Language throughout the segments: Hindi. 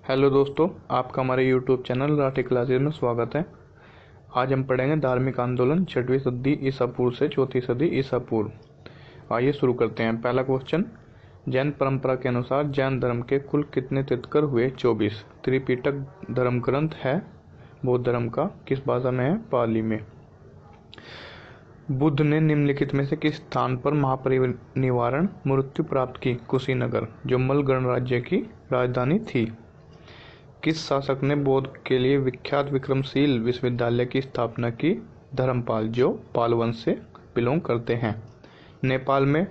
हेलो दोस्तों, आपका हमारे यूट्यूब चैनल राठी क्लासेज में स्वागत है। आज हम पढ़ेंगे धार्मिक आंदोलन 6वीं सदी ईसा पूर्व से 4वीं सदी ईसा पूर्व। आइए शुरू करते हैं। पहला क्वेश्चन, जैन परंपरा के अनुसार जैन धर्म के कुल कितने तीर्थंकर हुए? 24। त्रिपिटक धर्म ग्रंथ है बौद्ध धर्म का, किस भाषा में है? पाली में। बुद्ध ने निम्नलिखित में से किस स्थान पर महापरिनिर्वाण मृत्यु प्राप्त की? कुशीनगर, जो मल गणराज्य की राजधानी थी। किस शासक ने बौद्ध के लिए विख्यात विक्रमशील विश्वविद्यालय की स्थापना की? धर्मपाल, जो पाल वंश से बिलोंग करते हैं। नेपाल में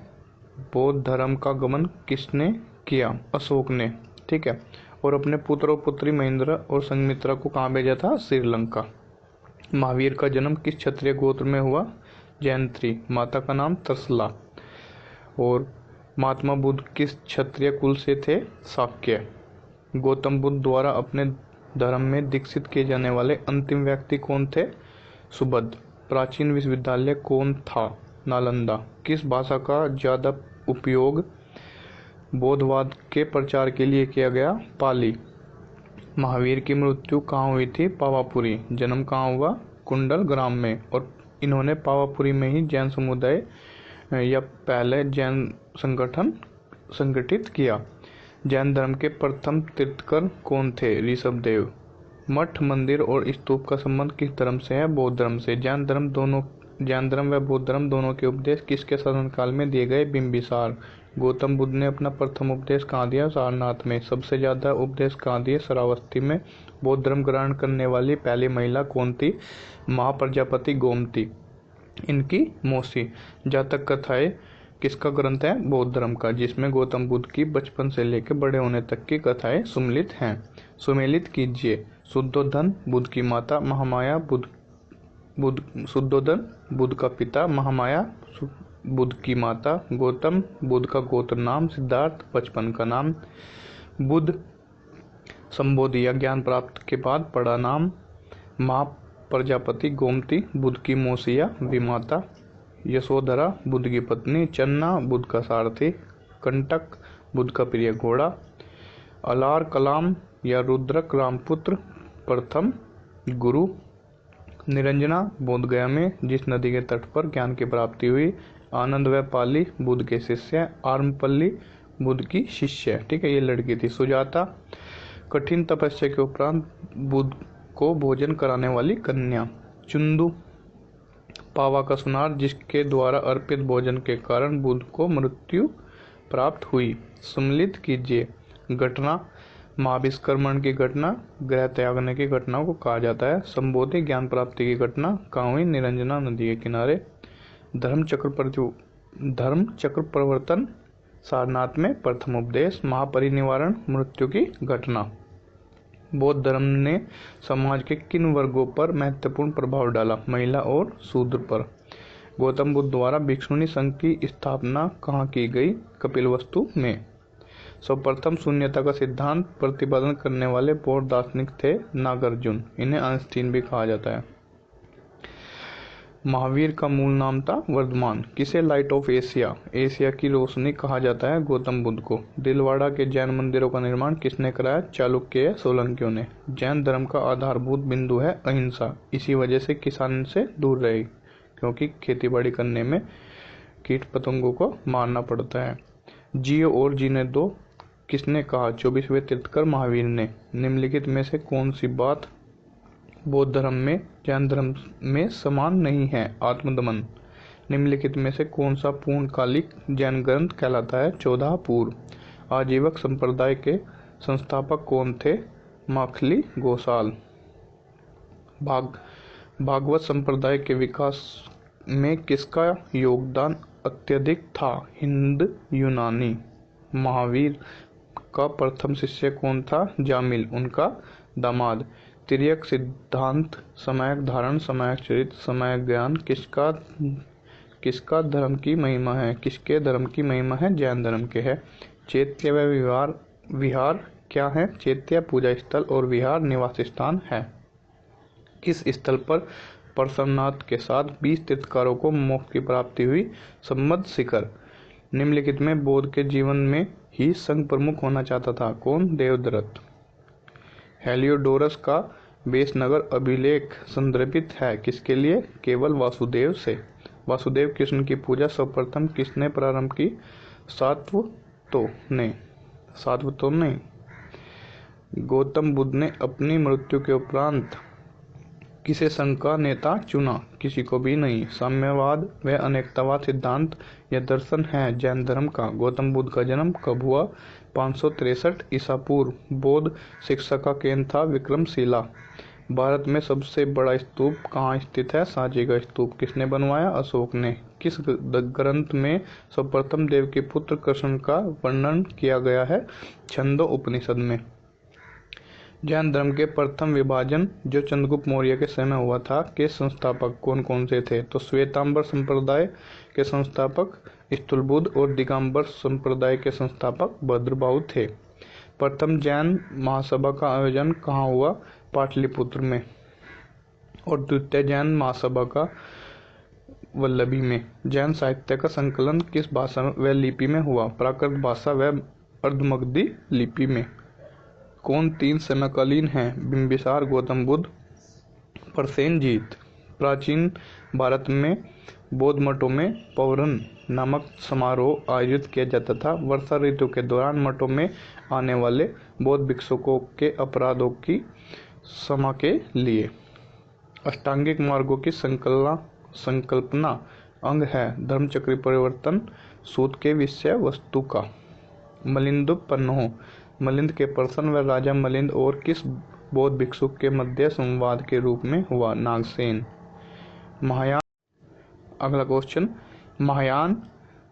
बौद्ध धर्म का गमन किसने किया? अशोक ने। ठीक है। और अपने पुत्र और पुत्री महेंद्र और संघमित्रा को कहाँ भेजा था? श्रीलंका। महावीर का जन्म किस क्षत्रिय गोत्र में हुआ? जयंत्री। माता का नाम तसला। और महात्मा बुद्ध किस क्षत्रिय कुल से थे? शाक्य। गौतम बुद्ध द्वारा अपने धर्म में दीक्षित किए जाने वाले अंतिम व्यक्ति कौन थे? सुबुद्ध। प्राचीन विश्वविद्यालय कौन था? नालंदा। किस भाषा का ज्यादा उपयोग बौद्धवाद के प्रचार के लिए किया गया? पाली। महावीर की मृत्यु कहाँ हुई थी? पावापुरी। जन्म कहाँ हुआ? कुंडल ग्राम में। और इन्होंने पावापुरी में ही जैन समुदाय या पहले जैन संगठन संगठित किया। जैन धर्म के प्रथम तीर्थंकर कौन थे? ऋषभदेव। मठ, मंदिर और स्तूप का संबंध किस धर्म से है? बौद्ध धर्म से। जैन धर्म व बौद्ध धर्म दोनों के उपदेश किसके शासनकाल में दिए गए? बिंबिसार। गौतम बुद्ध ने अपना प्रथम उपदेश कहाँ दिया? सारनाथ में। सबसे ज्यादा उपदेश कहाँ दिए? श्रावस्ती में। बौद्ध धर्म ग्रहण करने वाली पहली महिला कौन थी? महाप्रजापति गोमती, इनकी मौसी। जातक कथाएं किसका ग्रंथ है? बौद्ध धर्म का, जिसमें गौतम बुद्ध की बचपन से लेकर बड़े होने तक की कथाएं सुमिलित हैं। सुमेलित कीजिए। शुद्धोधन बुद्ध की माता, महामाया शुद्धोधन बुद्ध का पिता, महामाया बुद्ध की माता। गौतम बुद्ध का गोत्र नाम। सिद्धार्थ बचपन का नाम। बुद्ध संबोधि या ज्ञान प्राप्त के बाद पड़ा नाम। प्रजापति गोमती बुद्ध की मौसी या विमाता। यशोधरा बुद्ध की पत्नी। चन्ना बुद्ध का सारथी। कंटक बुद्ध का प्रिय घोड़ा। अलार कलाम या रुद्रक रामपुत्र प्रथम गुरु। निरंजना बोध गया में जिस नदी के तट पर ज्ञान की प्राप्ति हुई। आनंद व पाली बुद्ध के शिष्य। आर्मपल्ली बुद्ध की शिष्य। ठीक है, ये लड़की थी। सुजाता कठिन तपस्या के उपरांत बुद्ध को भोजन कराने वाली कन्या। चुंदू पावा का सुनार, जिसके द्वारा अर्पित भोजन के कारण बुद्ध को मृत्यु प्राप्त हुई। सम्मिलित कीजिए। घटना महाविष्कर्मण की घटना, ग्रह त्यागने की घटना को कहा जाता है। संबोधि ज्ञान प्राप्ति की घटना कहाँ हुई? निरंजना नदी के किनारे। धर्म चक्र प्रवर्तन सारनाथ में प्रथम उपदेश। महापरिनिर्वाण मृत्यु की घटना। बौद्ध धर्म ने समाज के किन वर्गों पर महत्वपूर्ण प्रभाव डाला? महिला और शूद्र पर। गौतम बुद्ध द्वारा भिक्षुणी संघ की स्थापना कहाँ की गई? कपिलवस्तु में। सर्वप्रथम शून्यता का सिद्धांत प्रतिपादन करने वाले बौद्ध दार्शनिक थे नागार्जुन, इन्हें आइंस्टीन भी कहा जाता है। महावीर का मूल नाम था वर्धमान। किसे लाइट ऑफ एशिया, एशिया की रोशनी कहा जाता है? गौतम बुद्ध को। दिलवाड़ा के जैन मंदिरों का निर्माण किसने कराया? चालुक्य या सोलंकियों ने। जैन धर्म का आधारभूत बिंदु है अहिंसा। इसी वजह से किसान से दूर रहे, क्योंकि खेतीबाड़ी करने में कीट पतंगों को मारना पड़ता है। जियो और जीने दो किसने कहा? 24वें तीर्थंकर महावीर ने। निम्नलिखित में से कौन सी बात बौद्ध धर्म में जैन धर्म में समान नहीं है? आत्मदमन। निम्नलिखित में से कौन सा पूर्णकालिक जैन ग्रंथ कहलाता है? 14 पूर्व। आजीवक संप्रदाय के संस्थापक कौन थे? माखली गोसाल। भागवत संप्रदाय के विकास में किसका योगदान अत्यधिक था? हिंद यूनानी। महावीर का प्रथम शिष्य कौन था? जामिल, उनका दामाद। तिर्यक सिद्धांत, सम्यक धारण, सम्यक चरित्र, सम्यक ज्ञान किसका धर्म की महिमा है? किसके धर्म की महिमा है? जैन धर्म के है। चैत्य व विहार क्या है? चैत्य पूजा स्थल और विहार निवास स्थान है। किस स्थल पर परशुरामनाथ के साथ 20 तीर्थंकरों को मोक्ष की प्राप्ति हुई? सम्मद शिखर। निम्नलिखित में बौद्ध के जीवन में ही संघ प्रमुख होना चाहता था कौन? देवदत्त। हेलियोडोरस का बेसनगर अभिलेख संदर्भित है किसके लिए? केवल वासुदेव से। वासुदेव कृष्ण की पूजा सर्वप्रथम किसने प्रारंभ की? सातवतों ने। गौतम बुद्ध ने अपनी मृत्यु के उपरांत किसे संघ का नेता चुना? किसी को भी नहीं। साम्यवाद व अनेकतावाद सिद्धांत या दर्शन है जैन धर्म का। गौतम बुद्ध का जन्म कब हुआ? 563 ईसा पूर्व। बौद्ध शिक्षा का केंद्र था विक्रमशिला। भारत में सबसे बड़ा स्तूप कहाँ स्थित है? सांची का स्तूप। किसने बनवाया? अशोक ने। किस ग्रंथ में सर्वप्रथम देव के पुत्र कृष्ण का वर्णन किया गया है? छंदो उपनिषद में। जैन धर्म के प्रथम विभाजन जो चंद्रगुप्त मौर्य के समय हुआ था के संस्थापक कौन कौन से थे? तो श्वेतांबर संप्रदाय के संस्थापक स्थूलबुद्ध और दिगंबर संप्रदाय के संस्थापक भद्रबाहु थे। प्रथम जैन महासभा का आयोजन कहाँ हुआ? पाटलिपुत्र में। और द्वितीय जैन महासभा का वल्लभी में। जैन साहित्य का संकलन किस भाषा व लिपि में हुआ? प्राकृत भाषा व अर्धमगधी लिपि में। कौन तीन समकालीन हैं? बिंबिसार, गौतम बुद्ध, प्रसेनजीत। प्राचीन भारत में बौद्ध मठों में पौरन नामक समारोह आयोजित किया जाता था। वर्षा ऋतु के दौरान मठों में आने वाले बौद्ध भिक्षुकों के अपराधों की क्षमा के लिए। अष्टांगिक मार्गों की संकल्पना अंग है धर्मचक्र परिवर्तन सूत्र के विषय वस्तु का। मलिंद पन्नो मलिंद के प्रश्न व राजा मलिंद और किस बौद्ध भिक्षुक के मध्य संवाद के रूप में हुआ? नागसेन। महायान। अगला क्वेश्चन, महायान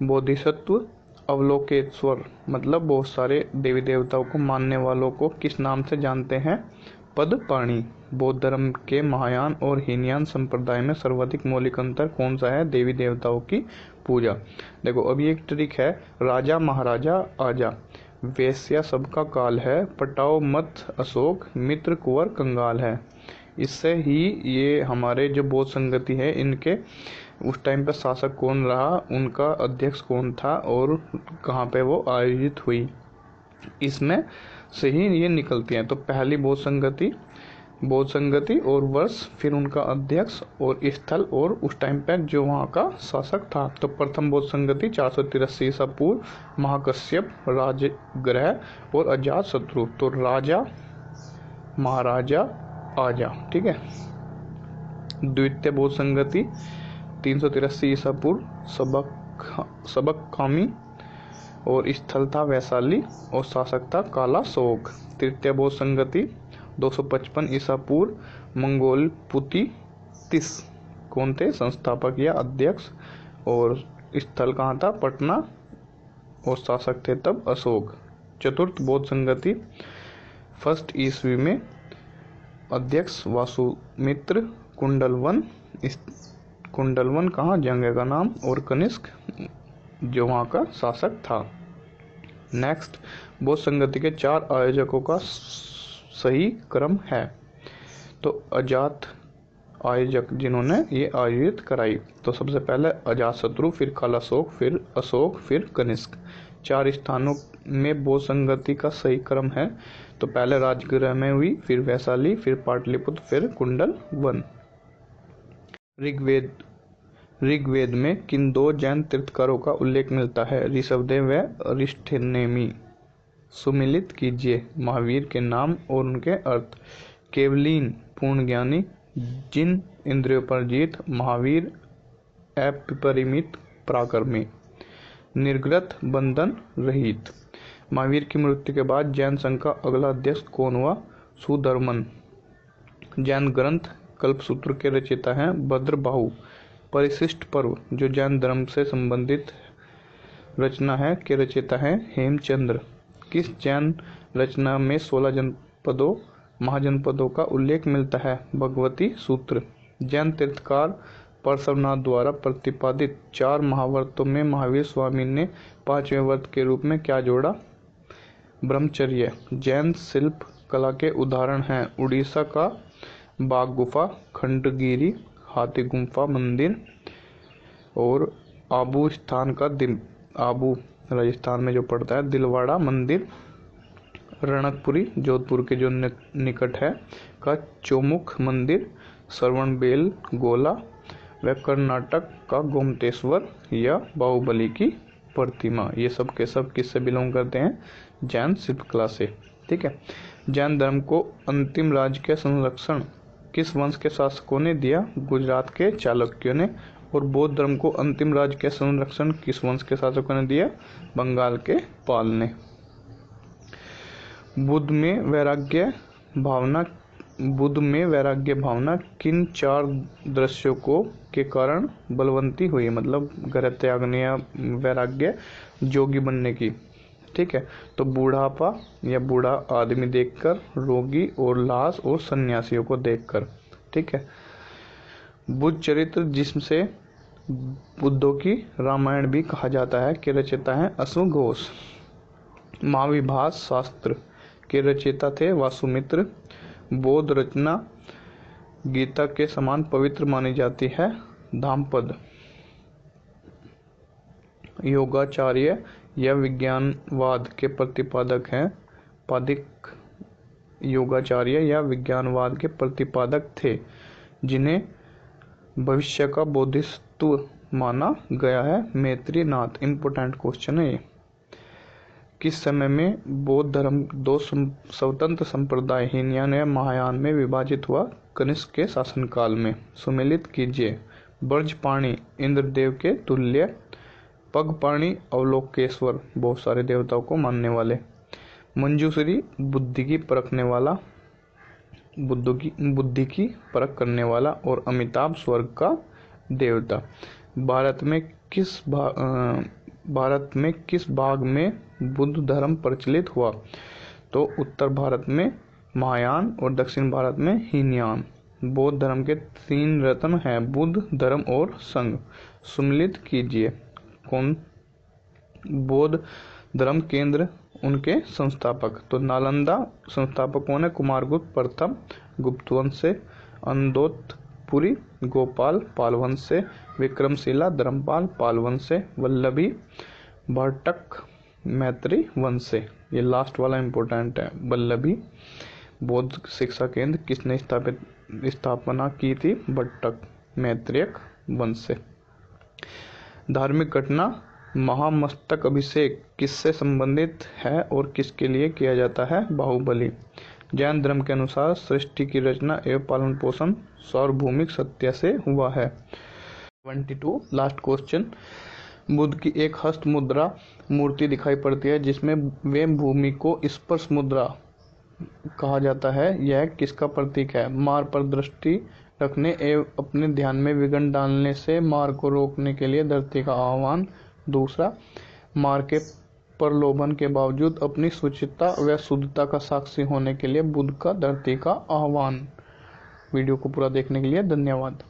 बोधिसत्व अवलोकेश्वर मतलब बहुत सारे देवी देवताओं को मानने वालों को किस नाम से जानते हैं? पदपाणी। बौद्ध धर्म के महायान और हीनयान संप्रदाय में सर्वाधिक मौलिक अंतर कौन सा है? देवी देवताओं की पूजा। देखो अभी एक ट्रिक है, राजा महाराजा आजा, वैश्या सबका काल है, पटाओ मत अशोक, मित्र कुंवर कंगाल है। इससे ही ये हमारे जो बौद्ध संगति है इनके उस टाइम पे शासक कौन रहा, उनका अध्यक्ष कौन था और कहाँ पे वो आयोजित हुई, इसमें से ही ये निकलती हैं। तो पहली बौद्ध संगति और वर्ष, फिर उनका अध्यक्ष और स्थल और उस टाइम पे जो वहाँ का शासक था। तो प्रथम बौद्ध संगति 483 ईसा पूर्व, महाकश्यप, राजग्रह और अजात शत्रु। तो राजा महाराजा आजा, ठीक है। द्वितीय बौद्ध संगति 383 ईसा पूर्व, सबक कामी और स्थल था वैशाली और शासक था काला शोक। तृतीय बौद्ध संगति 255 ईसा पूर्व, मंगोल पुतितिस कौन थे? संस्थापक या अध्यक्ष, और स्थल कहाँ था? पटना, और शासक थे तब अशोक। चतुर्थ बौद्ध संगति 1st ईस्वी में, अध्यक्ष वासुमित्र, कुंडलवन कहाँ? जगह का नाम, और कनिष्क जो वहाँ का शासक था। नेक्स्ट, बौद्ध संगति के 4 आयोजकों का सही क्रम है। तो अजात आयोजक जिन्होंने ये आयोजित कराई, तो सबसे पहले अजातशत्रु, फिर काला शोक, फिर अशोक, फिर कनिष्क। 4 स्थानों में बौद्ध संगति का सही क्रम है। तो पहले राजगृह में हुई, फिर वैशाली, फिर पाटलिपुत्र, फिर कुंडलवन। ऋग्वेद में किन 2 जैन तीर्थंकरों का उल्लेख मिलता है? ऋषभदेव व अरिष्टनेमि। सुमिलित कीजिए महावीर के नाम और उनके अर्थ। केवलीन पूर्ण ज्ञानी, जिन इंद्रियों पर जीत, महावीर अपरिमित पराक्रमी, निर्गत बंधन रहित। महावीर की मृत्यु के बाद जैन संघ का अगला अध्यक्ष कौन हुआ? सुधर्मन। जैन ग्रंथ कल्पसूत्र के रचयिता हैं भद्रबाहु। परिशिष्ट पर्व जो जैन धर्म से संबंधित रचना है के रचयिता हैं हेमचंद्र। किस जैन रचना में 16 महाजनपदों का उल्लेख मिलता है? भगवती सूत्र। जैन तीर्थकार पार्श्वनाथ द्वारा प्रतिपादित 4 महाव्रतों में महावीर स्वामी ने 5वें व्रत के रूप में क्या जोड़ा? ब्रह्मचर्य। जैन शिल्प कला के उदाहरण हैं उड़ीसा का बाघ गुफा, खंडगिरी हाथी गुफा मंदिर, और आबू राजस्थान में जो पड़ता है दिलवाड़ा मंदिर, रणकपुरी जोधपुर के जो निकट है का चौमुख मंदिर, श्रवणबेल गोला व कर्नाटक का गोमतेश्वर या बाहुबली की प्रतिमा। ये सब के सब किससे बिलोंग करते हैं? जैन शिल्पकला से। ठीक है। जैन धर्म को अंतिम राजकीय संरक्षण किस वंश के शासकों ने दिया? गुजरात के चालुक्यों ने। और बौद्ध धर्म को अंतिम राजकीय संरक्षण किस वंश के शासकों ने दिया? बंगाल के पाल ने। बुद्ध में वैराग्य भावना किन 4 दृश्यों के कारण बलवंती हुई? मतलब घर त्यागने या वैराग्य जोगी बनने की। ठीक है। तो बूढ़ापा या बूढ़ा आदमी देखकर, रोगी और लाश और सन्यासियों को देखकर। ठीक है। बुद्ध चरित्र, जिससे बुद्धों की रामायण भी कहा जाता है, के रचयिता हैं अश्व घोष। महाविभास शास्त्र के रचयिता थे वासुमित्र। बौद्ध रचना गीता के समान पवित्र मानी जाती है, धामपद। योगाचार्य या विज्ञानवाद के प्रतिपादक हैं, पादिक। योगाचार्य या विज्ञानवाद के प्रतिपादक थे, जिन्हें भविष्य का बोधिसत्व माना गया है, मैत्रीनाथ। इंपोर्टेंट क्वेश्चन है ये। किस समय में बौद्ध धर्म 2 स्वतंत्र संप्रदाय हीनयान या महायान में विभाजित हुआ? कनिष्क के शासनकाल में। सुमेलित कीजिए। ब्रजपाणी इंद्रदेव के तुल्य, पगपाणी अवलोकेश्वर, बहुत सारे देवताओं को मानने वाले, मंजूश्री बुद्धि की परखने वाला, बुद्धि की परख करने वाला, और अमिताभ स्वर्ग का देवता। भारत में किस भाग में बुद्ध धर्म प्रचलित हुआ? तो उत्तर भारत में महायान और दक्षिण भारत में हीनयान। बौद्ध धर्म के 3 रत्न हैं, बुद्ध, धर्म और संघ। सम्मिलित कीजिए। कौन? बौद्ध धर्म केंद्र, उनके संस्थापक। तो नालंदा संस्थापक कौन है? कुमारगुप्त प्रथम, गुप्त वंश से। अंदोतपुरी गोपाल, पाल वंश से। विक्रमशिला धर्मपाल, पाल वंश से। वल्लभी भट्टक, मैत्री वंश से। ये लास्ट वाला इंपॉर्टेंट है। वल्लभी बौद्ध शिक्षा केंद्र किसने स्थापना की थी? भट्टक, मैत्रेयक वंश से। धार्मिक घटना महामस्तक अभिषेक किससे संबंधित है और किसके लिए किया जाता है? बाहुबली। जैन धर्म के अनुसार सृष्टि की रचना एवं पालन पोषण सार्वभौमिक सत्य से हुआ है। 22 लास्ट क्वेश्चन। बुद्ध की एक हस्त मुद्रा मूर्ति दिखाई पड़ती है, जिसमें वे भूमि को स्पर्श मुद्रा कहा जाता है। यह किसका प्रतीक है? मार पर दृष्टि रखने एवं अपने ध्यान में विघ्न डालने से मार को रोकने के लिए धरती का आह्वान। दूसरा, मार के प्रलोभन के बावजूद अपनी शुचिता व शुद्धता का साक्षी होने के लिए बुद्ध का धरती का आह्वान। वीडियो को पूरा देखने के लिए धन्यवाद।